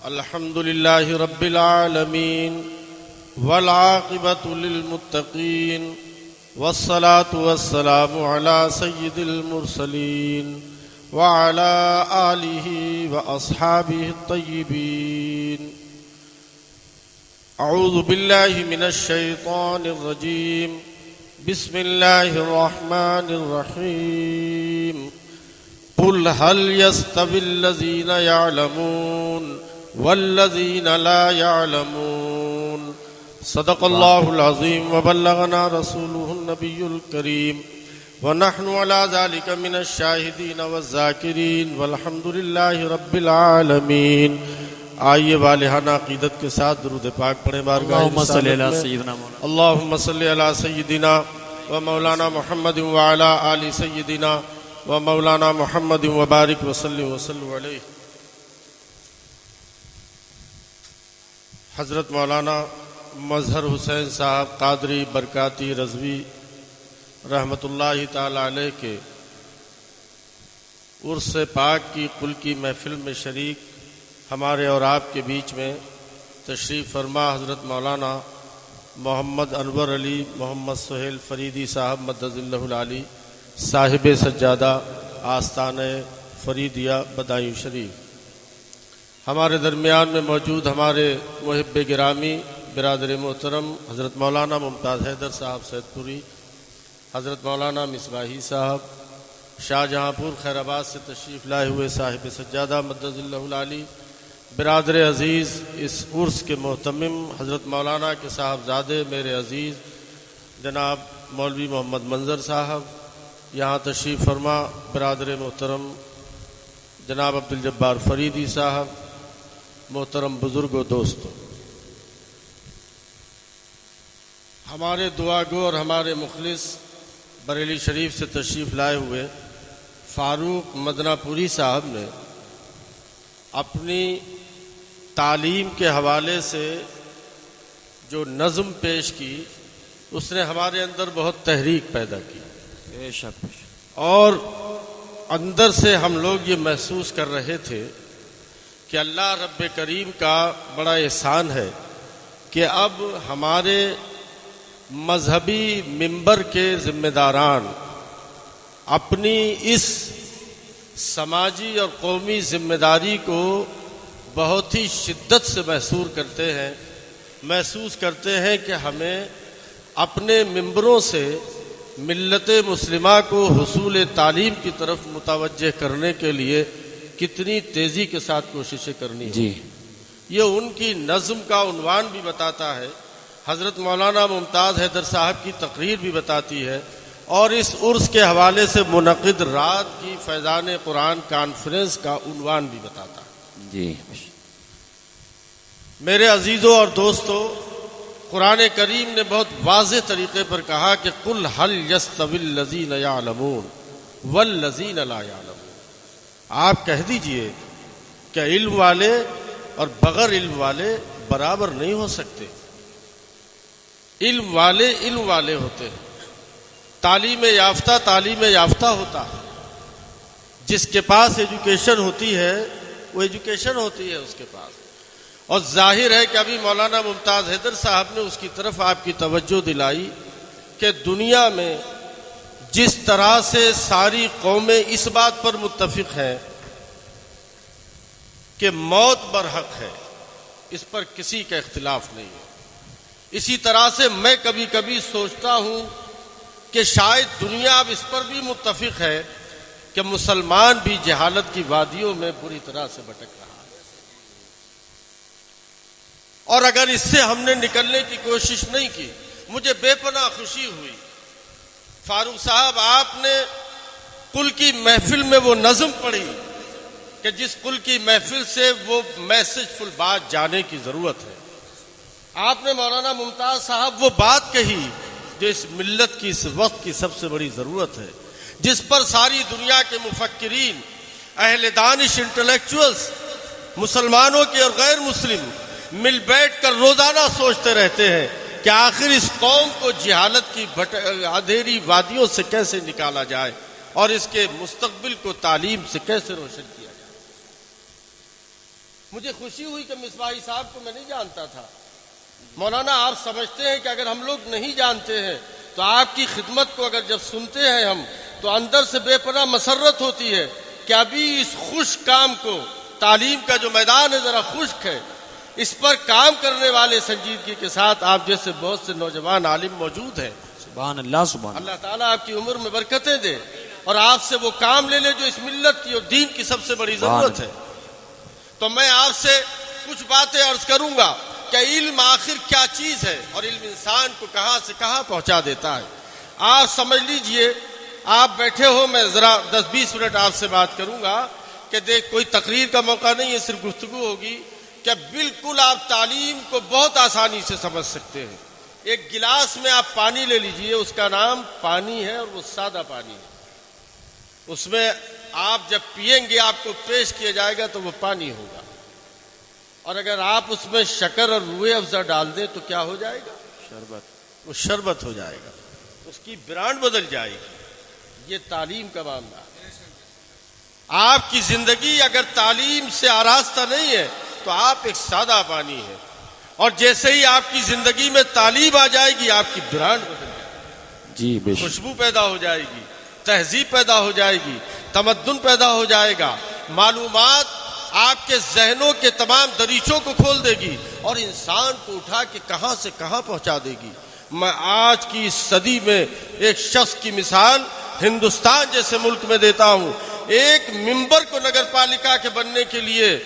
الحمد لله رب العالمين والعاقبة للمتقين والصلاة والسلام على سيد المرسلين وعلى آله وأصحابه الطيبين. أعوذ بالله من الشيطان الرجيم. بسم الله الرحمن الرحيم. قل هل يستوي الذين يعلمون والذين لا يعلمون. صدق الله العظيم وبلغنا رسوله النبي الكريم ونحن على ذلك من الشاهدين والذاكرين والحمد لله رب العالمين. آئیے والہانہ عقیدت کے ساتھ درود پاک پڑھیں بارگاہ اللہم صلی علی سیدنا مولانا اللہم صلی علی سیدنا و مولانا محمد وعلی آل سیدنا و مولانا محمد وبارک وسلم علیہ. حضرت مولانا مظہر حسین صاحب قادری برکاتی رضوی رحمۃ اللہ تعالی علیہ کے عرس پاک کی قل کی محفل میں شریک ہمارے اور آپ کے بیچ میں تشریف فرما حضرت مولانا محمد انور علی محمد سہیل فریدی صاحب مدد اللہ العالی صاحب سجادہ آستانہ فریدیہ بدایوں شریف ہمارے درمیان میں موجود ہمارے محب گرامی برادر محترم حضرت مولانا ممتاز حیدر صاحب سید پوری، حضرت مولانا مصباحی صاحب شاہجہاں پور خیر آباد سے تشریف لائے ہوئے صاحب سجادہ مدد اللہ العالی، برادر عزیز اس عرس کے محتمم حضرت مولانا کے صاحبزادے میرے عزیز جناب مولوی محمد منظر صاحب، یہاں تشریف فرما برادر محترم جناب عبدالجبار فریدی صاحب، محترم بزرگ و دوستوں، ہمارے دعا گو اور ہمارے مخلص بریلی شریف سے تشریف لائے ہوئے فاروق مدنہ پوری صاحب نے اپنی تعلیم کے حوالے سے جو نظم پیش کی اس نے ہمارے اندر بہت تحریک پیدا کی. بے شک اور اندر سے ہم لوگ یہ محسوس کر رہے تھے کہ اللہ رب کریم کا بڑا احسان ہے کہ اب ہمارے مذہبی منبر کے ذمہ داران اپنی اس سماجی اور قومی ذمہ داری کو بہت ہی شدت سے محسوس کرتے ہیں کہ ہمیں اپنے منبروں سے ملت مسلمہ کو حصول تعلیم کی طرف متوجہ کرنے کے لیے کتنی تیزی کے ساتھ کوششیں کرنی ہیں. یہ ان کی نظم کا عنوان بھی بتاتا ہے، حضرت مولانا ممتاز حیدر صاحب کی تقریر بھی بتاتی ہے، اور اس عرس کے حوالے سے منعقد رات کی فیضان قرآن کانفرنس کا عنوان بھی بتاتا ہے. جی میرے عزیزوں اور دوستوں، قرآن کریم نے بہت واضح طریقے پر کہا کہ قل هل يستوي الذين يعلمون والذين لا يعلمون. آپ کہہ دیجئے کہ علم والے اور بغیر علم والے برابر نہیں ہو سکتے. علم والے ہوتے ہیں، تعلیم یافتہ ہوتا ہے. جس کے پاس ایجوکیشن ہوتی ہے وہ ایجوکیشن ہوتی ہے اس کے پاس. اور ظاہر ہے کہ ابھی مولانا ممتاز حیدر صاحب نے اس کی طرف آپ کی توجہ دلائی کہ دنیا میں جس طرح سے ساری قومیں اس بات پر متفق ہیں کہ موت برحق ہے، اس پر کسی کا اختلاف نہیں ہے. اسی طرح سے میں کبھی کبھی سوچتا ہوں کہ شاید دنیا اب اس پر بھی متفق ہے کہ مسلمان بھی جہالت کی وادیوں میں بری طرح سے بھٹک رہا ہے. اور اگر اس سے ہم نے نکلنے کی کوشش نہیں کی، مجھے بے پناہ خوشی ہوئی فاروق صاحب آپ نے قل کی محفل میں وہ نظم پڑھی کہ جس قل کی محفل سے وہ میسج فل بات جانے کی ضرورت ہے. آپ نے مولانا ممتاز صاحب وہ بات کہی جو اس ملت کی اس وقت کی سب سے بڑی ضرورت ہے، جس پر ساری دنیا کے مفکرین، اہل دانش، انٹلیکچوئلز، مسلمانوں کے اور غیر مسلم مل بیٹھ کر روزانہ سوچتے رہتے ہیں کہ آخر اس قوم کو جہالت کی اندھیری وادیوں سے کیسے نکالا جائے اور اس کے مستقبل کو تعلیم سے کیسے روشن کیا جائے. مجھے خوشی ہوئی کہ مصباحی صاحب کو میں نہیں جانتا تھا. مولانا آپ سمجھتے ہیں کہ اگر ہم لوگ نہیں جانتے ہیں تو آپ کی خدمت کو اگر جب سنتے ہیں ہم تو اندر سے بے پناہ مسرت ہوتی ہے کہ ابھی اس خشک کام کو، تعلیم کا جو میدان ہے ذرا خشک ہے، اس پر کام کرنے والے سنجیدگی کے ساتھ آپ جیسے بہت سے نوجوان عالم موجود ہیں. سبحان اللہ سبحان اللہ. اللہ تعالیٰ آپ کی عمر میں برکتیں دے اور آپ سے وہ کام لے لے جو اس ملت کی اور دین کی سب سے بڑی ضرورت ہے. تو میں آپ سے کچھ باتیں عرض کروں گا کہ علم آخر کیا چیز ہے اور علم انسان کو کہاں سے کہاں پہنچا دیتا ہے. آپ سمجھ لیجئے، آپ بیٹھے ہو، میں ذرا 10-20 منٹ آپ سے بات کروں گا کہ دیکھ کوئی تقریر کا موقع نہیں ہے، صرف گفتگو ہوگی کہ بالکل آپ تعلیم کو بہت آسانی سے سمجھ سکتے ہیں. ایک گلاس میں آپ پانی لے لیجئے، اس کا نام پانی ہے اور وہ سادہ پانی ہے. اس میں آپ جب پئیں گے آپ کو پیش کیا جائے گا تو وہ پانی ہوگا، اور اگر آپ اس میں شکر اور روئے افزا ڈال دیں تو کیا ہو جائے گا؟ شربت. وہ شربت ہو جائے گا، اس کی برانڈ بدل جائے گی. یہ تعلیم کا معاملہ ہے. آپ کی زندگی اگر تعلیم سے آراستہ نہیں ہے تو آپ ایک سادہ پانی ہے، اور جیسے ہی آپ کی زندگی میں تعلیم آ جائے گی آپ کی برانڈ بدل جائے گی. جی بے شک. خوشبو پیدا ہو جائے گی، تہذیب پیدا ہو جائے گی، تمدن پیدا ہو جائے گا. معلومات آپ کے ذہنوں کے تمام دریچوں کو کھول دے گی اور انسان کو اٹھا کے کہاں سے کہاں پہنچا دے گی. میں آج کی اس صدی میں ایک شخص کی مثال ہندوستان جیسے ملک میں دیتا ہوں. ایک ممبر کو نگر پالیکا کے بننے کے لیے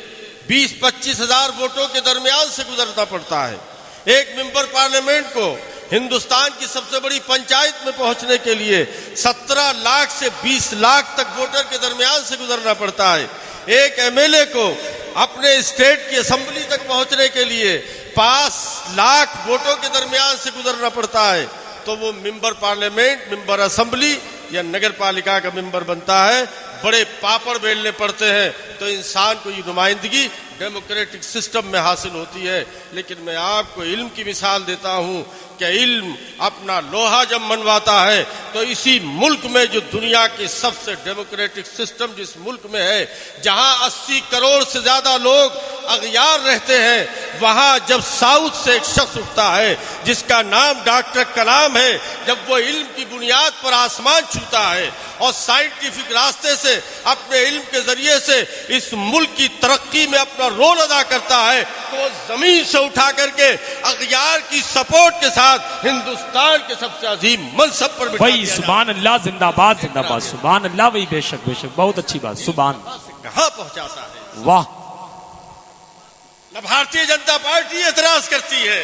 20-25 ہزار ووٹوں کے درمیان سے گزرنا پڑتا ہے. ایک ممبر پارلیمنٹ کو ہندوستان کی سب سے بڑی پنچایت میں پہنچنے کے لیے 17 لاکھ سے 20 لاکھ تک ووٹر کے درمیان سے گزرنا پڑتا ہے. ایک ایم ایل اے کو اپنے اسٹیٹ کی اسمبلی تک پہنچنے کے لیے 5 لاکھ ووٹوں کے درمیان سے گزرنا پڑتا ہے. تو وہ ممبر پارلیمنٹ، ممبر اسمبلی یا نگر پالیکا کا ممبر بنتا ہے. بڑے پاپڑ بیلنے پڑتے ہیں تو انسان کو یہ نمائندگی ڈیموکریٹک سسٹم میں حاصل ہوتی ہے. لیکن میں آپ کو علم کی مثال دیتا ہوں کہ علم اپنا لوہا جب منواتا ہے تو اسی ملک میں جو دنیا کے سب سے ڈیموکریٹک سسٹم جس ملک میں ہے، جہاں 80 کروڑ سے زیادہ لوگ اغیار رہتے ہیں، وہاں جب ساؤتھ سے ایک شخص اٹھتا ہے جس کا نام ڈاکٹر کلام ہے، جب وہ علم کی بنیاد پر آسمان چھوتا ہے اور سائنٹیفک راستے سے اپنے علم کے ذریعے سے اس ملک کی ترقی میں اپنا رول ادا کرتا ہے، تو وہ زمین سے اٹھا کر کے اغیار کی سپورٹ کے ساتھ ہندوستان کے سب سے عظیم منصب پر بٹھا بھائی دیا سبحان اللہ، زندہ باد زندہ باد. سبحان اللہ. بھائی بے شک بے شک، بہت اچھی بات. سبحان. کہاں پہنچاتا ہے. واہ. نہ بھارتیہ جنتا پارٹی اعتراض کرتی ہے،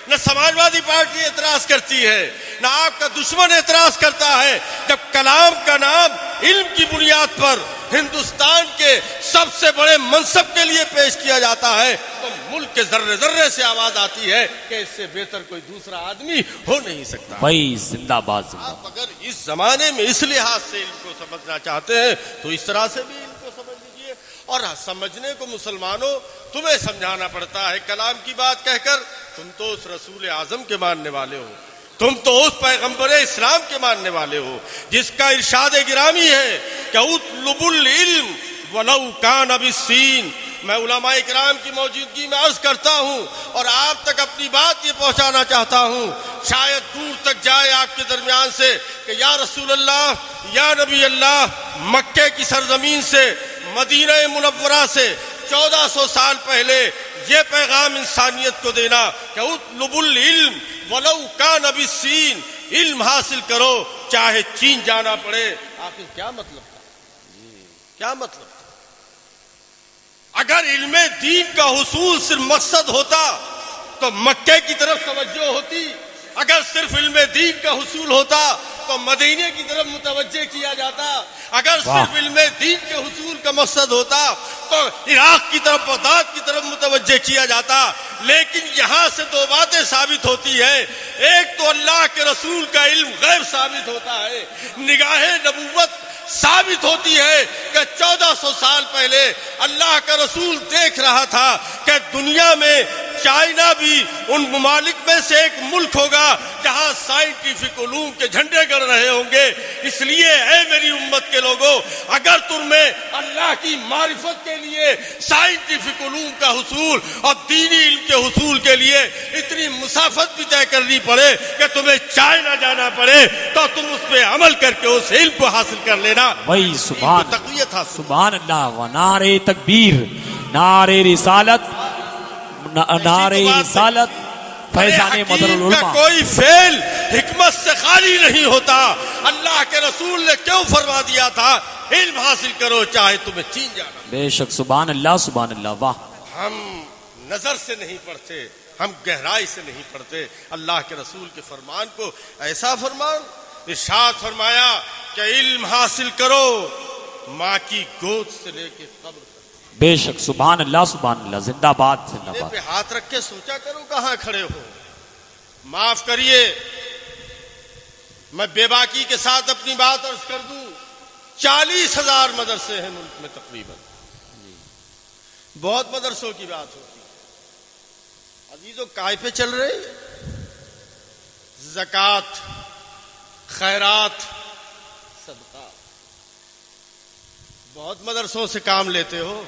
نہ سماجوادی پارٹی اعتراض کرتی ہے، نہ آپ کا دشمن اعتراض کرتا ہے. جب کلام کا نام علم کی بنیاد پر ہندوستان کے سب سے بڑے منصب کے لیے پیش کیا جاتا ہے تو ملک کے ذرے ذرے سے آواز آتی ہے کہ اس سے بہتر کوئی دوسرا آدمی ہو نہیں سکتا. بھائی زندہ باد زندہ. آپ اگر اس زمانے میں اس لحاظ سے علم کو سمجھنا چاہتے ہیں تو اس طرح سے بھی علم کو سمجھ لیجیے. اور سمجھنے کو مسلمانوں تمہیں سمجھانا پڑتا ہے کلام کی بات کہہ کر. تم تو اس رسول اعظم کے ماننے والے ہو، تم تو اس پیغمبر اسلام کے ماننے والے ہو جس کا ارشاد گرامی ہے کہ اطلبوا العلم ولو کان بالسین. میں علماء اکرام کی موجودگی میں عرض کرتا ہوں اور آپ تک اپنی بات یہ پہنچانا چاہتا ہوں، شاید دور تک جائے آپ کے درمیان سے کہ یا رسول اللہ، یا نبی اللہ، مکے کی سرزمین سے، مدینہ منورہ سے 1400 سال پہلے یہ پیغام انسانیت کو دینا کہ اطلبوا العلم ولو کان بالسین، علم حاصل کرو چاہے چین جانا پڑے. آخر کیا مطلب تھا؟ کیا مطلب تھا؟ اگر علم دین کا حصول صرف مقصد ہوتا تو مکے کی طرف توجہ ہوتی، اگر صرف علم دین کا حصول ہوتا تو مدینے کی طرف متوجہ کیا جاتا، اگر صرف علم دین کے حصول کا مقصد ہوتا تو عراق کی طرف، بغداد کی طرف متوجہ کیا جاتا. لیکن یہاں سے دو باتیں ثابت ہوتی ہیں. ایک تو اللہ کے رسول کا علم غیب ثابت ہوتا ہے، نگاہ نبوت ثابت ہوتی ہے کہ 1400 سال پہلے اللہ کا رسول دیکھ رہا تھا کہ دنیا میں چائنا بھی ان ممالک میں سے ایک ملک ہوگا جہاں سائنٹیفک علوم کے جھنڈے گڑ رہے ہوں گے. اس لیے اے میری امت کے لوگوں، اگر تمہیں اللہ کی معرفت کے لیے سائنٹیفک علوم کا حصول اور دینی علم کے حصول کے لیے اتنی مسافت بھی طے کرنی پڑے کہ تمہیں چائنا جانا پڑے، تو تم اس پہ عمل کر کے اس علم کو حاصل کر لینا. وہی سبحان تقویت حاصل. سبحان اللہ. و نعرے تکبیر، نعرے رسالت، نعرے رسالت، فیضان مدر حکیم کا العلماء. کوئی فعل حکمت سے خالی نہیں ہوتا. اللہ کے رسول نے کیوں فرما دیا تھا علم حاصل کرو چاہے تمہیں چین جانا. بے شک سبحان اللہ سبحان اللہ. واہ. ہم نظر سے نہیں پڑھتے، ہم گہرائی سے نہیں پڑھتے اللہ کے رسول کے فرمان کو. ایسا فرمان ارشاد فرمایا کہ علم حاصل کرو ماں کی گود سے لے کے قبر تک. بے شک سبحان اللہ سبحان اللہ. زندہ باد زندہ میرے باد. پہ ہاتھ رکھ کے سوچا کرو کہاں کھڑے ہو. معاف کریے میں بے باکی کے ساتھ اپنی بات عرض کر دوں. 40,000 مدرسے ہیں ملک میں تقریباً. بہت مدرسوں کی بات ہوتی ہے. عزیزو کائے پہ چل رہے زکوٰۃ، خیرات، صدقات. بہت مدرسوں سے کام لیتے ہو.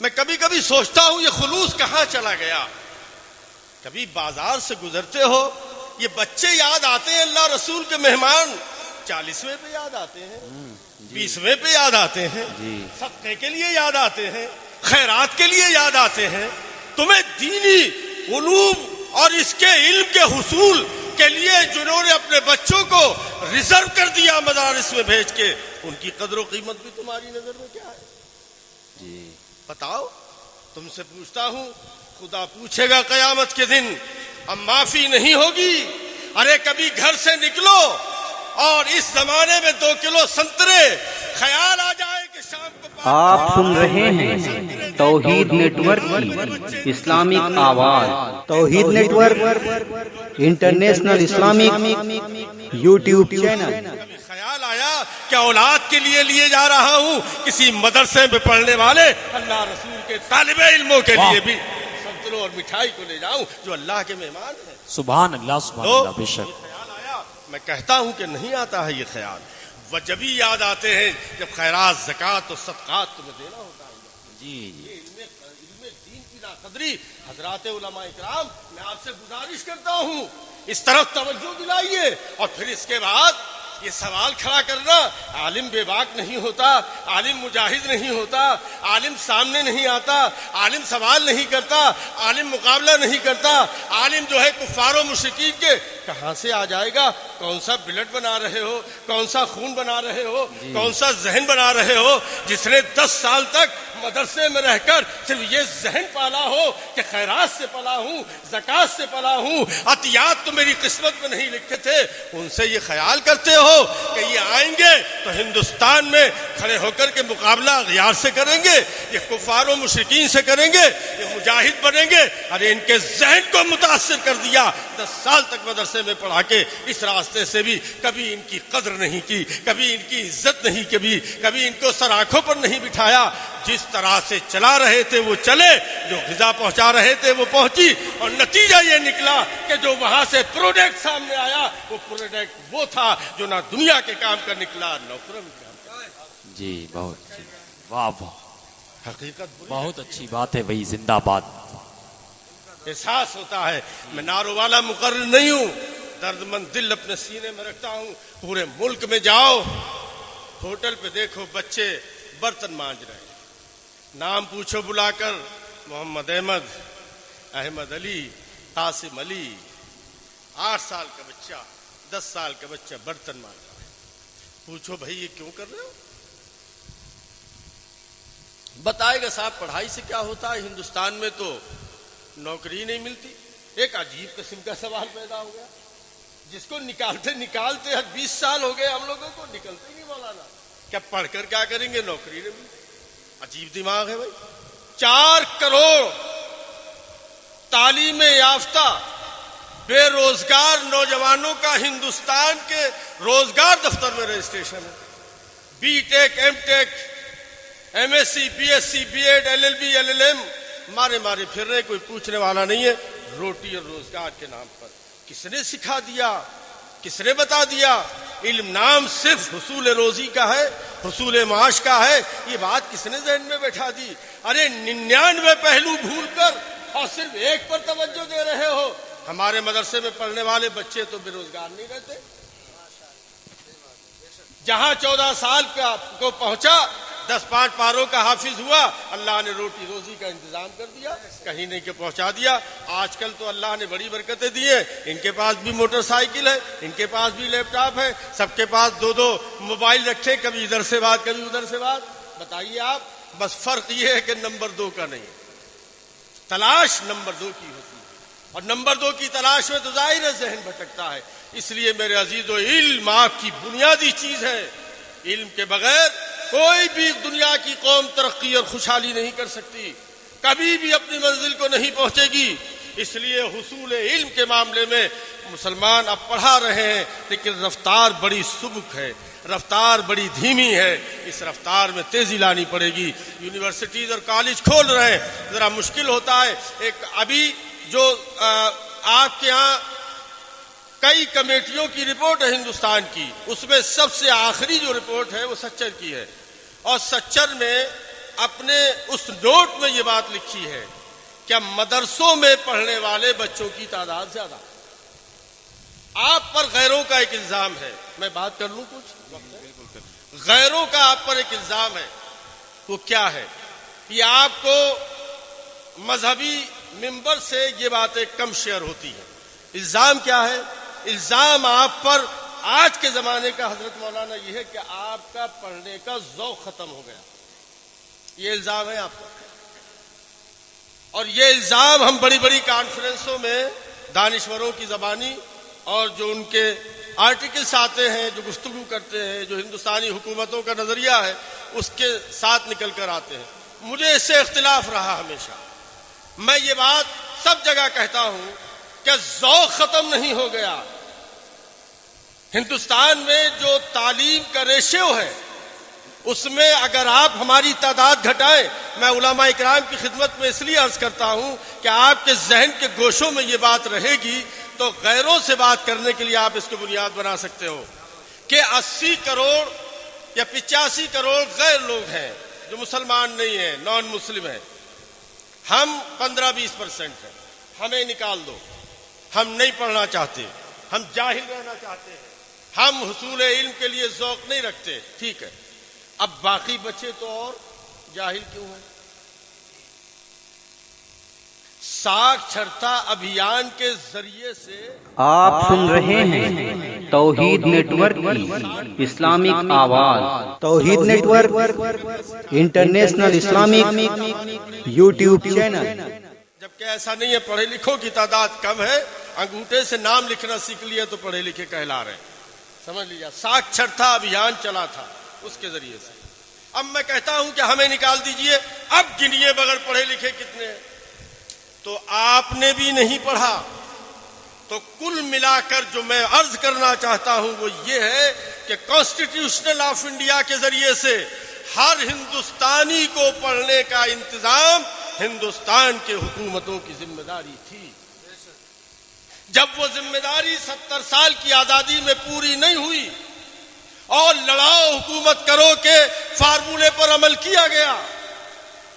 میں کبھی کبھی سوچتا ہوں یہ خلوص کہاں چلا گیا. کبھی بازار سے گزرتے ہو یہ بچے یاد آتے ہیں، اللہ رسول کے مہمان 40ویں پہ یاد آتے ہیں، 20ویں پہ یاد آتے ہیں، صدقے کے لیے یاد آتے ہیں، خیرات کے لیے یاد آتے ہیں. تمہیں دینی علوم اور اس کے علم کے حصول کے لیے جنہوں نے اپنے بچوں کو ریزرو کر دیا مدارس میں بھیج کے، ان کی قدر و قیمت بھی تمہاری نظر میں کیا ہے؟ بتاؤ. تم سے پوچھتا ہوں، خدا پوچھے گا قیامت کے دن، اب معافی نہیں ہوگی. ارے کبھی گھر سے نکلو اور اس زمانے میں 2 کلو سنترے، خیال آ جائے کہ شام کو آپ سن رہے ہیں توحید نیٹ ورک کی اسلامک آواز. Tauheed network international Islamic YouTube channel. خیال آیا کہ اولاد کے لیے جا رہا ہوں کسی مدرسے میں پڑھنے والے اللہ رسول کے طالب علموں کے لیے بھی سنتروں اور مٹھائی کو لے جاؤں جو اللہ کے مہمان ہیں. سبحان اللہ سبحان اللہ. بے شک خیال آیا. میں کہتا ہوں کہ نہیں آتا ہے یہ خیال. وہ جبھی یاد آتے ہیں جب خیرات، زکوٰۃ اور صدقات تمہیں دینا ہوتا ہے. علم دین کی ناقدری. حضرات علماء اکرام، میں آپ سے گزارش کرتا ہوں اس طرف توجہ دلائیے. اور پھر اس کے بعد یہ سوال کھڑا کرنا، عالم بے باک نہیں ہوتا، عالم مجاہد نہیں ہوتا، عالم سامنے نہیں آتا، عالم سوال نہیں کرتا، عالم مقابلہ نہیں کرتا. عالم جو ہے کفار و مشرکین کے کہاں سے آ جائے گا؟ کون سا بلڈ بنا رہے ہو، کون سا خون بنا رہے ہو، کون سا ذہن بنا رہے ہو، جس نے 10 سال تک مدرسے میں رہ کر صرف یہ ذہن پالا ہو کہ خیرات سے پلا ہوں، زکوٰۃ سے پلا ہوں، عطیات تو میری قسمت میں نہیں لکھے تھے. ان سے یہ خیال کرتے ہو کہ یہ آئیں گے تو ہندوستان میں کھڑے ہو کر کے مقابلہ غیار سے کریں گے، یہ کفار و مشرکین سے کریں گے، یہ مجاہد بنیں گے. ارے ان کے ذہن کو متاثر کر دیا. 10 سال تک مدرسے میں پڑھا کے اس راستے سے بھی کبھی ان کی قدر نہیں کی، کبھی ان کی عزت نہیں کی، کبھی ان کو سر آنکھوں پر نہیں بٹھایا. جس طرح سے چلا رہے تھے وہ چلے، جو غذا پہنچا رہے تھے وہ پہنچی، اور نتیجہ یہ نکلا کہ جو وہاں سے پروڈکٹ سامنے آیا وہ پروڈکٹ وہ تھا جو نہ دنیا کے کام کا نکلا نہ اخروی کام کا. جی بہت واہ واہ. حقیقت بہت اچھی بات ہے بھائی. زندہ باد. احساس ہوتا ہے. میں نارو والا مقرر نہیں ہوں، درد مند دل اپنے سینے میں رکھتا ہوں. پورے ملک میں جاؤ، ہوٹل پہ دیکھو بچے برتن مانج رہے ہیں. نام پوچھو بلا کر، محمد احمد، احمد علی، قاسم علی. 8 سال کا بچہ، 10 سال کا بچہ برتن مانج رہا ہے. پوچھو بھائی یہ کیوں کر رہے ہو؟ بتائے گا صاحب پڑھائی سے کیا ہوتا ہے، ہندوستان میں تو نوکری نہیں ملتی. ایک عجیب قسم کا سوال پیدا ہو گیا جس کو نکالتے 20 سال ہو گئے ہم لوگوں کو، نکلتے نہیں مولانا. کیا پڑھ کر کیا کریں گے، نوکری نہیں ملتی. عجیب دماغ ہے بھائی. 4 کروڑ تعلیم یافتہ بے روزگار نوجوانوں کا ہندوستان کے روزگار دفتر میں رجسٹریشن ہے. B Tech, M Tech, M S C, B S C, B Ed, LLB، LLM مارے مارے پھر رہے, کوئی پوچھنے والا نہیں ہے. روٹی اور روزگار کے نام پر کس نے سکھا دیا, کس نے بتا دیا؟ علم نام صرف حصول روزی کا ہے, حصول معاش کا ہے. یہ بات کس نے ذہن میں بیٹھا دی؟ ارے 99 پہلو بھول کر اور صرف ایک پر توجہ دے رہے ہو. ہمارے مدرسے میں پڑھنے والے بچے تو بے روزگار نہیں رہتے. جہاں 14 سال کو پہنچا 10 پاروں کا حافظ ہوا, اللہ نے روٹی روزی کا انتظام کر دیا, کہیں نہیں کہ پہنچا دیا. آج کل تو اللہ نے بڑی برکتیں دی ہیں, ان کے پاس بھی موٹر سائیکل ہے, ان کے پاس بھی لیپ ٹاپ ہے, سب کے پاس 2 موبائل رکھے, کبھی ادھر سے بات کبھی ادھر سے بات. بتائیے آپ, بس فرق یہ ہے کہ نمبر 2 کا نہیں, تلاش نمبر 2 کی ہوتی ہے, اور نمبر 2 کی تلاش میں تو ظاہر ہے ذہن بھٹکتا ہے. اس لیے میرے عزیزو, علم آپ کی بنیادی چیز ہے. علم کے بغیر کوئی بھی دنیا کی قوم ترقی اور خوشحالی نہیں کر سکتی, کبھی بھی اپنی منزل کو نہیں پہنچے گی. اس لیے حصول علم کے معاملے میں مسلمان اب پڑھا رہے ہیں, لیکن رفتار بڑی سبک ہے, رفتار بڑی دھیمی ہے. اس رفتار میں تیزی لانی پڑے گی. یونیورسٹیز اور کالج کھول رہے ہیں, ذرا مشکل ہوتا ہے. ایک ابھی جو آپ کے ہاں کئی کمیٹیوں کی رپورٹ ہے ہندوستان کی, اس میں سب سے آخری جو رپورٹ ہے وہ سچر کی ہے, اور سچر نے اپنے اس نوٹ میں یہ بات لکھی ہے کہ مدرسوں میں پڑھنے والے بچوں کی تعداد زیادہ. آپ پر غیروں کا ایک الزام ہے, میں بات کر لوں کچھ؟ غیروں کا آپ پر ایک الزام ہے, وہ کیا ہے؟ یہ آپ کو مذہبی منبر سے یہ باتیں کم شیئر ہوتی ہیں. الزام کیا ہے؟ الزام آپ پر آج کے زمانے کا حضرت مولانا یہ ہے کہ آپ کا پڑھنے کا ذوق ختم ہو گیا. یہ الزام ہے آپ کا, اور یہ الزام ہم بڑی بڑی کانفرنسوں میں دانشوروں کی زبانی اور جو ان کے آرٹیکلز آتے ہیں, جو گفتگو کرتے ہیں, جو ہندوستانی حکومتوں کا نظریہ ہے, اس کے ساتھ نکل کر آتے ہیں. مجھے اس سے اختلاف رہا ہمیشہ. میں یہ بات سب جگہ کہتا ہوں کہ ذوق ختم نہیں ہو گیا. ہندوستان میں جو تعلیم کا ریشیو ہے, اس میں اگر آپ ہماری تعداد گھٹائیں, میں علماء اکرام کی خدمت میں اس لیے عرض کرتا ہوں کہ آپ کے ذہن کے گوشوں میں یہ بات رہے گی, تو غیروں سے بات کرنے کے لیے آپ اس کو بنیاد بنا سکتے ہو کہ 80 کروڑ یا 85 کروڑ غیر لوگ ہیں جو مسلمان نہیں ہیں, نان مسلم ہیں. ہم 15-20% ہیں, ہمیں نکال دو. ہم نہیں پڑھنا چاہتے, ہم جاہل رہنا چاہتے ہیں, ہم حصول علم کے لیے ذوق نہیں رکھتے, ٹھیک ہے. اب باقی بچے تو اور جاہل کیوں ہیں؟ ساکھرتا ابھیان کے ذریعے سے آپ سن رہے ہیں توحید نیٹ ورک کی اسلامک آواز. Tauheed network international Islamic YouTube channel. جبکہ ایسا نہیں ہے, پڑھے لکھوں کی تعداد کم ہے, انگوٹھے سے نام لکھنا سیکھ لیا تو پڑھے لکھے کہلا رہے ہیں. سمجھ لیجیے, ساکھرتا ابھیان چلا تھا, اس کے ذریعے سے. اب میں کہتا ہوں کہ ہمیں نکال دیجئے, اب گنیے بغیر پڑھے لکھے کتنے ہیں. تو آپ نے بھی نہیں پڑھا. تو کل ملا کر جو میں عرض کرنا چاہتا ہوں وہ یہ ہے کہ کانسٹیٹیوشنل آف انڈیا کے ذریعے سے ہر ہندوستانی کو پڑھنے کا انتظام ہندوستان کے حکومتوں کی ذمہ داری تھی. جب وہ ذمہ داری 70 سال کی آزادی میں پوری نہیں ہوئی اور لڑاؤ حکومت کرو کے فارمولے پر عمل کیا گیا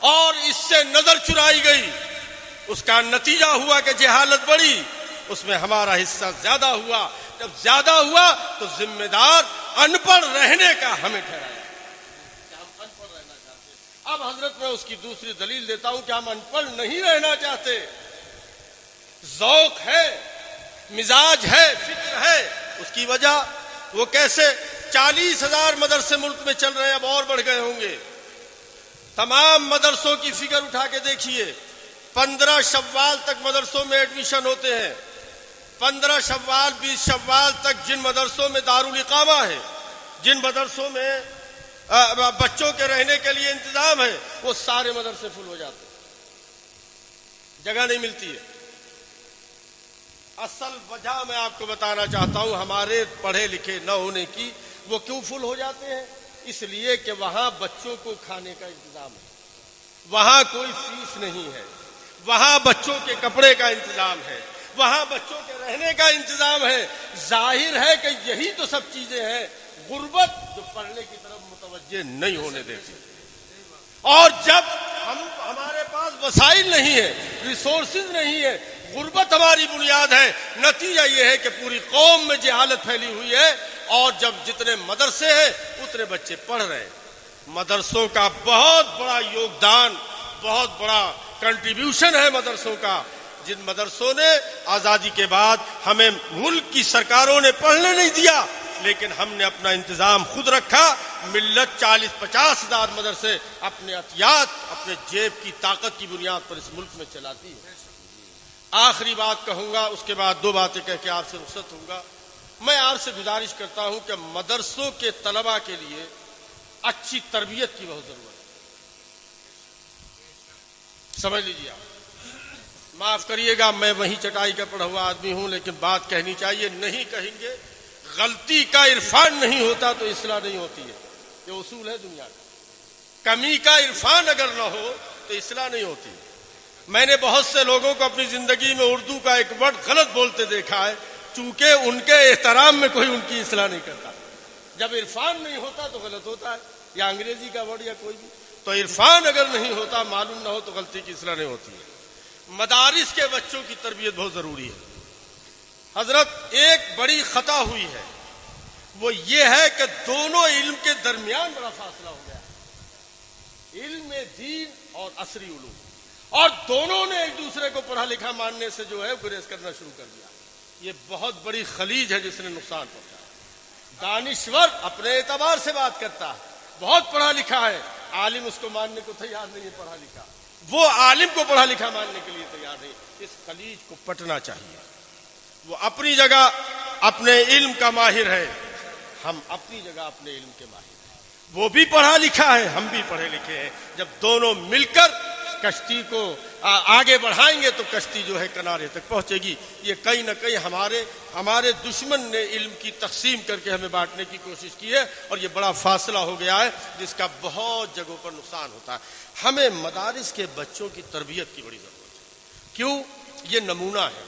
اور اس سے نظر چرائی گئی, اس کا نتیجہ ہوا کہ جہالت بڑھی, اس میں ہمارا حصہ زیادہ ہوا. جب زیادہ ہوا تو ذمہ دار ان پڑھ رہنے کا ہمیں ٹھہرایا کہ ہم ان پڑھ رہنا چاہتے. اب حضرت میں اس کی دوسری دلیل دیتا ہوں کہ ہم ان پڑھ نہیں رہنا چاہتے. ذوق ہے, مزاج ہے, فکر ہے. اس کی وجہ وہ کیسے 40,000 مدرسے ملک میں چل رہے ہیں, اب اور بڑھ گئے ہوں گے. تمام مدرسوں کی فگر اٹھا کے دیکھیے, 15 شوال تک مدرسوں میں ایڈمیشن ہوتے ہیں. 15 شوال 20 شوال تک جن مدرسوں میں دارالاقامہ ہے, جن مدرسوں میں بچوں کے رہنے کے لیے انتظام ہے, وہ سارے مدرسے فل ہو جاتے ہیں, جگہ نہیں ملتی ہے. اصل وجہ میں آپ کو بتانا چاہتا ہوں ہمارے پڑھے لکھے نہ ہونے کی. وہ کیوں فل ہو جاتے ہیں؟ اس لیے کہ وہاں بچوں کو کھانے کا انتظام ہے, وہاں کوئی فیس نہیں ہے, وہاں بچوں کے کپڑے کا انتظام ہے، وہاں بچوں کے رہنے کا انتظام ہے. ظاہر ہے کہ یہی تو سب چیزیں ہیں غربت جو پڑھنے کی طرف متوجہ نہیں ہونے دیتی. اور جب ہمارے پاس وسائل نہیں ہے، ریسورسز نہیں ہے، غربت ہماری بنیاد ہے، نتیجہ یہ ہے کہ پوری قوم میں جہالت پھیلی ہوئی ہے. اور جب جتنے مدرسے ہیں اتنے بچے پڑھ رہے ہیں. مدرسوں کا بہت بڑا یوگدان، بہت بڑا کنٹریبیوشن ہے مدرسوں کا. جن مدرسوں نے آزادی کے بعد ہمیں ملک کی سرکاروں نے پڑھنے نہیں دیا، لیکن ہم نے اپنا انتظام خود رکھا. ملت 40-50 ہزار مدرسے اپنے عطیات، اپنے جیب کی طاقت کی بنیاد پر اس ملک میں چلاتی ہے. آخری بات کہوں گا، اس کے بعد 2 باتیں کہہ کے آپ سے رخصت ہوں گا. میں آپ سے گزارش کرتا ہوں کہ مدرسوں کے طلباء کے لیے اچھی تربیت کی بہت ضرورت ہے. سمجھ لیجیے آپ، معاف کریے گا میں وہیں چٹائی کا پڑھا ہوا آدمی ہوں، لیکن بات کہنی چاہیے. نہیں کہیں گے غلطی کا عرفان نہیں ہوتا تو اصلاح نہیں ہوتی ہے. یہ اصول ہے دنیا کا. کمی کا عرفان اگر نہ ہو تو اصلاح نہیں ہوتی. میں نے بہت سے لوگوں کو اپنی زندگی میں اردو کا ایک ورڈ غلط بولتے دیکھا ہے، چونکہ ان کے احترام میں کوئی ان کی اصلاح نہیں کرتا. جب عرفان نہیں ہوتا تو غلط ہوتا ہے، یا انگریزی کا ورڈ یا کوئی بھی. تو عرفان اگر نہیں ہوتا، معلوم نہ ہو تو غلطی کی اصلاح نہیں ہوتی ہے. مدارس کے بچوں کی تربیت بہت ضروری ہے. حضرت ایک بڑی خطا ہوئی ہے، وہ یہ ہے کہ دونوں علم کے درمیان بڑا فاصلہ ہو گیا. علم دین اور عصری علوم، اور دونوں نے ایک دوسرے کو پڑھا لکھا ماننے سے جو ہے گریز کرنا شروع کر دیا. یہ بہت بڑی خلیج ہے جس نے نقصان پہنچایا. دانشور اپنے اعتبار سے بات کرتا ہے، بہت پڑھا لکھا ہے، عالم اس کو ماننے کو تیار نہیں ہے. پڑھا لکھا وہ عالم کو پڑھا لکھا ماننے کے لیے تیار نہیں. اس خلیج کو پٹنا چاہیے. وہ اپنی جگہ اپنے علم کا ماہر ہے، ہم اپنی جگہ اپنے علم کے ماہر ہیں. وہ بھی پڑھا لکھا ہے، ہم بھی پڑھے لکھے ہیں. جب دونوں مل کر کشتی کو آگے بڑھائیں گے تو کشتی جو ہے کنارے تک پہنچے گی. یہ کہیں نہ کہیں ہمارے دشمن نے علم کی تقسیم کر کے ہمیں بانٹنے کی کوشش کی ہے، اور یہ بڑا فاصلہ ہو گیا ہے جس کا بہت جگہوں پر نقصان ہوتا ہے. ہمیں مدارس کے بچوں کی تربیت کی بڑی ضرورت ہے. کیوں؟ یہ نمونہ ہے.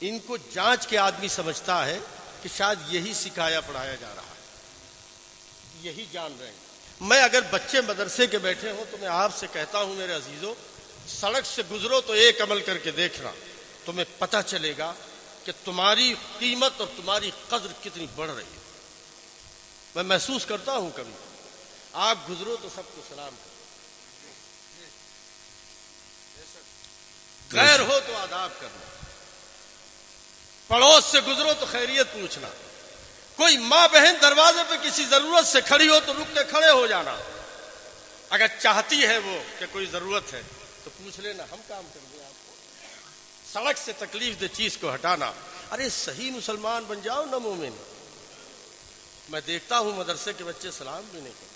ان کو جانچ کے آدمی سمجھتا ہے کہ شاید یہی سکھایا پڑھایا جا رہا ہے، یہی جان رہے ہیں. میں اگر بچے مدرسے کے بیٹھے ہوں تو میں آپ سے کہتا ہوں میرے عزیزوں، سڑک سے گزرو تو ایک عمل کر کے دیکھنا، تمہیں پتہ چلے گا کہ تمہاری قیمت اور تمہاری قدر کتنی بڑھ رہی ہے. میں محسوس کرتا ہوں کبھی آپ گزرو تو سب کو سلام کرو، غیر ہو تو آداب کرنا، پڑوس سے گزرو تو خیریت پوچھنا، کوئی ماں بہن دروازے پہ کسی ضرورت سے کھڑی ہو تو رک کے کھڑے ہو جانا. اگر چاہتی ہے وہ کہ کوئی ضرورت ہے تو پوچھ لینا، ہم کام کر دیں آپ کو. سڑک سے تکلیف دہ چیز کو ہٹانا. ارے صحیح مسلمان بن جاؤ نہ مومن. میں دیکھتا ہوں مدرسے کے بچے سلام بھی نہیں کرتے.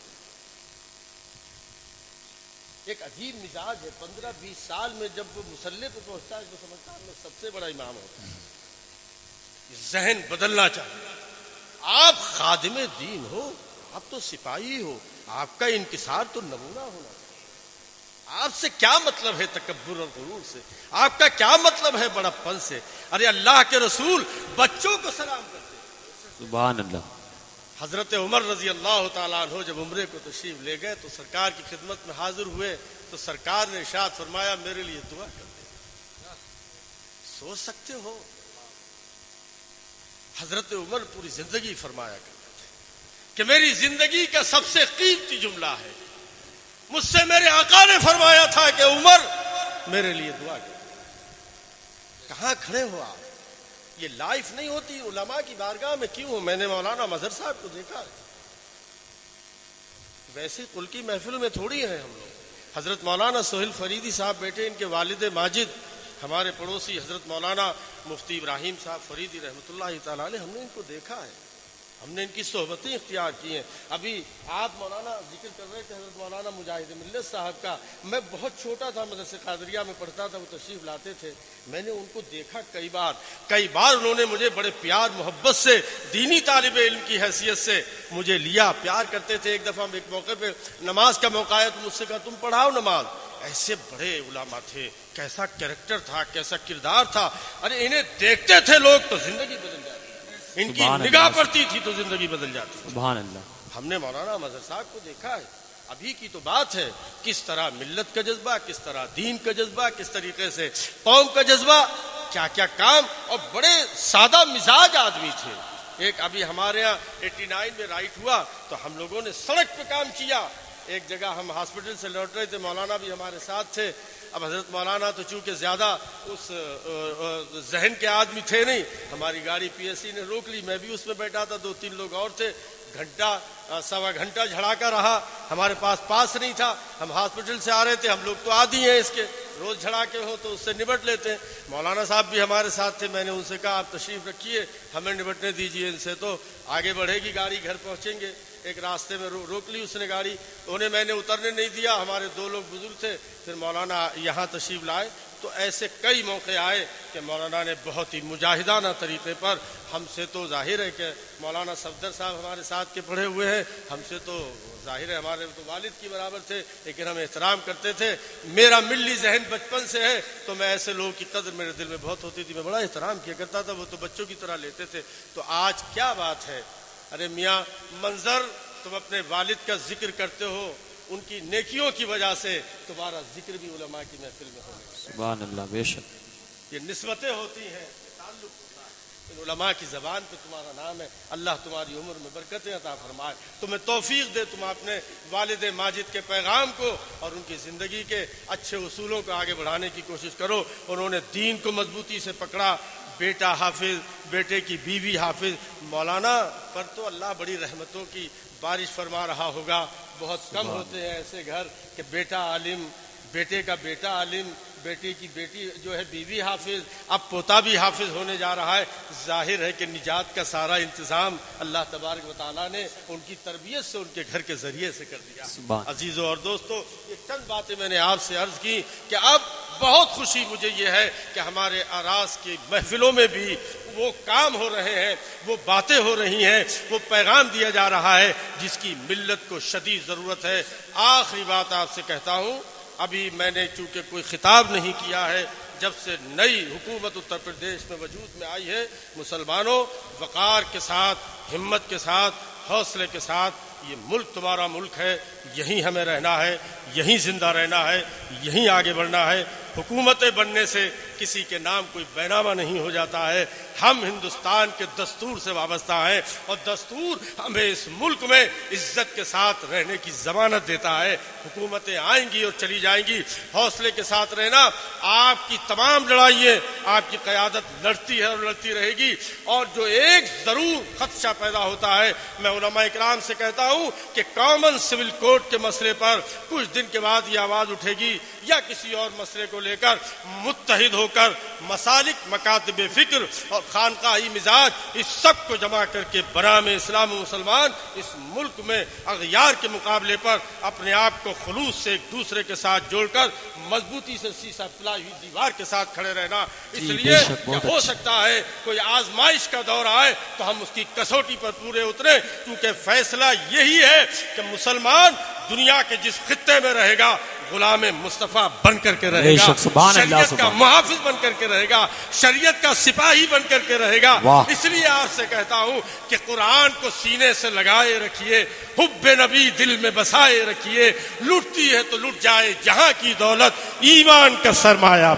ایک عجیب مزاج ہے. 15-20 سال میں جب وہ مسلح پہ پہنچتا ہے تو سمجھتا ہے میں سب سے بڑا امام ہوتا ہے. ذہن بدلنا چاہیے. آپ خادم دین ہو، آپ تو سپاہی ہو، آپ کا انکسار تو نمونہ ہونا چاہیے. آپ سے کیا مطلب ہے تکبر اور غرور سے؟ آپ کا کیا مطلب ہے بڑا پن سے؟ ارے اللہ کے رسول بچوں کو سلام کرتے. سبحان اللہ. حضرت عمر رضی اللہ تعالیٰ عنہ جب عمرے کو تشریف لے گئے تو سرکار کی خدمت میں حاضر ہوئے تو سرکار نے ارشاد فرمایا میرے لیے دعا کرتے. سوچ سکتے ہو حضرت عمر پوری زندگی فرمایا کرتے تھے کہ میری زندگی کا سب سے قیمتی جملہ ہے. مجھ سے میرے آقا نے فرمایا تھا کہ عمر میرے لیے دعا کرتے. کہاں کھڑے ہو آپ؟ یہ لائف نہیں ہوتی. علماء کی بارگاہ میں کیوں ہوں؟ میں نے مولانا مظہر صاحب کو دیکھا ہے. ویسے کل کی محفل میں تھوڑی ہیں ہم لوگ. حضرت مولانا سہیل فریدی صاحب بیٹے، ان کے والد ماجد ہمارے پڑوسی حضرت مولانا مفتی ابراہیم صاحب فریدی رحمۃ اللہ تعالیٰ علیہ، ہم نے ان کو دیکھا ہے، ہم نے ان کی صحبتیں اختیار کی ہیں. ابھی آپ مولانا ذکر کر رہے تھے حضرت مولانا مجاہد ملت صاحب کا. میں بہت چھوٹا تھا، مدرسہ قادریہ میں پڑھتا تھا، وہ تشریف لاتے تھے. میں نے ان کو دیکھا کئی بار انہوں نے مجھے بڑے پیار محبت سے دینی طالب علم کی حیثیت سے مجھے لیا، پیار کرتے تھے. ایک دفعہ ایک موقع پہ نماز کا موقع ہے تو مجھ سے کہا تم پڑھاؤ نماز. ایسے بڑے علماء تھے، کیسا کیریکٹر تھا، کیسا کردار تھا. ارے انہیں دیکھتے تھے لوگ تو زندگی بدل جاتی، ان کی سبحان نگاہ اللہ. پڑتی تھی تو زندگی بدل جاتی. سبحان اللہ. ہم نے مولانا مظہر صاحب کو دیکھا ہے، ابھی کی تو بات ہے، کس طرح ملت کا جذبہ، کس طرح دین کا جذبہ، کس طریقے سے قوم کا جذبہ، کیا کیا کام، اور بڑے سادہ مزاج آدمی تھے. ایک ابھی ہمارے یہاں 89 میں رائٹ ہوا تو ہم لوگوں نے سڑک پہ کام کیا. ایک جگہ ہم ہاسپٹل سے لوٹ رہے تھے، مولانا بھی ہمارے ساتھ تھے. اب حضرت مولانا تو چونکہ زیادہ اس ذہن کے آدمی تھے نہیں، ہماری گاڑی پی ایس سی نے روک لی، میں بھی اس میں بیٹھا تھا، 2-3 لوگ اور تھے. گھنٹہ سوا گھنٹہ جھڑا کر رہا، ہمارے پاس نہیں تھا، ہم ہاسپٹل سے آ رہے تھے. ہم لوگ تو عادی ہیں اس کے، روز جھڑا کے ہو تو اس سے نبٹ لیتے ہیں. مولانا صاحب بھی ہمارے ساتھ تھے. میں نے ان سے کہا آپ تشریف رکھیے، ہمیں نبٹنے دیجیے ان سے، تو آگے بڑھے گی گاڑی، گھر پہنچیں گے. ایک راستے میں روک لی اس نے گاڑی، انہیں میں نے اترنے نہیں دیا. ہمارے 2 لوگ بزرگ تھے، پھر مولانا یہاں تشریف لائے. تو ایسے کئی موقع آئے کہ مولانا نے بہت ہی مجاہدانہ طریقے پر ہم سے، تو ظاہر ہے کہ مولانا صفدر صاحب ہمارے ساتھ کے پڑھے ہوئے ہیں، ہم سے تو ظاہر ہے ہمارے تو والد کی برابر تھے، لیکن ہم احترام کرتے تھے. میرا ملی ذہن بچپن سے ہے تو میں ایسے لوگوں کی قدر میرے دل میں بہت ہوتی تھی، میں بڑا احترام کیا کرتا تھا. وہ تو بچوں کی طرح لیتے تھے. تو آج کیا بات ہے، ارے میاں منظر، تم اپنے والد کا ذکر کرتے ہو، ان کی نیکیوں کی وجہ سے تمہارا ذکر بھی علماء کی محفل میں ہونے. سبحان اللہ. بے شک. یہ نسبتیں ہوتی ہیں، تعلق ہوتا ہے. ان علماء کی زبان پہ تمہارا نام ہے. اللہ تمہاری عمر میں برکتیں عطا فرمائے، تمہیں توفیق دے، تم اپنے والد ماجد کے پیغام کو اور ان کی زندگی کے اچھے اصولوں کو آگے بڑھانے کی کوشش کرو. انہوں نے دین کو مضبوطی سے پکڑا، بیٹا حافظ، بیٹے کی بیوی حافظ. مولانا پر تو اللہ بڑی رحمتوں کی بارش فرما رہا ہوگا. بہت کم ہوتے ہیں ایسے گھر کہ بیٹا عالم، بیٹے کا بیٹا عالم، بیٹی کی بیٹی جو ہے بیوی حافظ، اب پوتا بھی حافظ ہونے جا رہا ہے. ظاہر ہے کہ نجات کا سارا انتظام اللہ تبارک و تعالیٰ نے ان کی تربیت سے، ان کے گھر کے ذریعے سے کر دیا. عزیزوں اور دوستوں، یہ چند باتیں میں نے آپ سے عرض کی کہ اب بہت خوشی مجھے یہ ہے کہ ہمارے آراز کی محفلوں میں بھی وہ کام ہو رہے ہیں، وہ باتیں ہو رہی ہیں، وہ پیغام دیا جا رہا ہے جس کی ملت کو شدید ضرورت ہے. آخری بات آپ سے کہتا ہوں، ابھی میں نے چونکہ کوئی خطاب نہیں کیا ہے، جب سے نئی حکومت اتر پردیش میں وجود میں آئی ہے، مسلمانوں وقار کے ساتھ، ہمت کے ساتھ، حوصلے کے ساتھ، یہ ملک تمہارا ملک ہے، یہیں ہمیں رہنا ہے، یہیں زندہ رہنا ہے، یہیں آگے بڑھنا ہے. حکومتیں بننے سے کسی کے نام کوئی بینامہ نہیں ہو جاتا ہے. ہم ہندوستان کے دستور سے وابستہ ہیں اور دستور ہمیں اس ملک میں عزت کے ساتھ رہنے کی ضمانت دیتا ہے. حکومتیں آئیں گی اور چلی جائیں گی، حوصلے کے ساتھ رہنا. آپ کی تمام لڑائیاں، آپ کی قیادت لڑتی ہے اور لڑتی رہے گی. اور جو ایک ضرور خدشہ پیدا ہوتا ہے، میں علماء اکرام سے کہتا ہوں کہ کامن سول کوڈ کے مسئلے پر کچھ دن کے بعد یہ آواز اٹھے گی، یا کسی اور مسئلے کو لے کر متحد ہو کر مسالک، مکاتب فکر اور خانقاہی مزاج، اس سب کو جمع کر کے برام اسلام و مسلمان اس ملک میں اغیار کے مقابلے پر اپنے آپ کو خلوص سے ایک دوسرے کے ساتھ جوڑ کر مضبوطی سے سیسا پلائی ہوئی دیوار کے ساتھ کھڑے رہنا. اس لیے کہ ہو سکتا ہے کوئی آزمائش کا دور آئے تو ہم اس کی کسوٹی پر پورے اترے، کیونکہ فیصلہ یہی ہے کہ مسلمان دنیا کے جس خطے میں رہے گا غلام مصطفیٰ بن کر کے رہے گا، شریعت کا محافظ بن کر کے رہے گا، شریعت کا سپاہی بن کر کے رہے گا. اس لیے آپ سے کہتا ہوں کہ قرآن کو سینے سے لگائے رکھیے، حب نبی دل میں بسائے رکھیے. لٹتی ہے تو لٹ جائے جہاں کی دولت، ایمان کا سرمایہ